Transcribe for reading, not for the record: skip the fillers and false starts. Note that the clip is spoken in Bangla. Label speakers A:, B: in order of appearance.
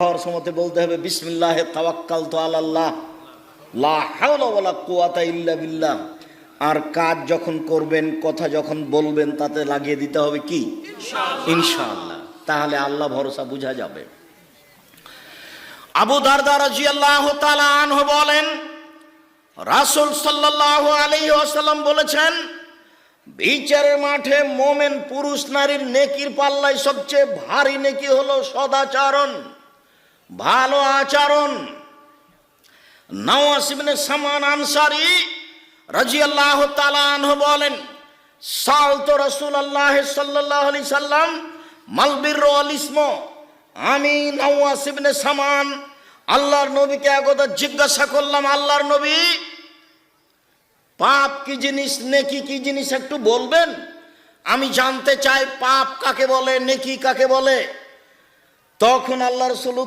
A: হওয়ার সময়তে বলতে হবে বিসমিল্লাহে তাওয়াক্কালতু আলাল্লাহ লা হাওলা ওয়ালা কুওয়াতা ইল্লা বিল্লাহ। আর কাজ যখন করবেন, কথা যখন বলবেন, তাতে লাগিয়ে দিতে হবে কি ইনশাআল্লাহ। তাহলে আল্লাহ ভরসা বোঝা যাবে। আবু দারদা রাদিয়াল্লাহু তাআলা আনহু বলেন, রাসূল সাল্লাল্লাহু আলাইহি ওয়াসাল্লাম বলেছেন, বিচারের মাঠে মোমেন পুরুষ নারীর নেকির পাল্লায় সবচেয়ে ভারী নেকি হলো সদাচরণ, ভালো আচরণ। নওয়াস ইবনে সামান আনসারী রাদিয়াল্লাহু তাআলা আনহু বলেন, সালতু রাসূলুল্লাহ সাল্লাল্লাহু আলাইহি সাল্লাম মাল বিররু ওয়াল ইসমু। আমি নওয়াস ইবনে সামান আল্লাহর নবীকে একদা জিজ্ঞাসা করলাম, আল্লাহর নবী, পাপ কি জিনিস, নেকি কি জিনিস একটু বলবেন? আমি জানতে চাই পাপ কাকে বলে, নেকি কাকে বলে। তখন আল্লাহ রাসূল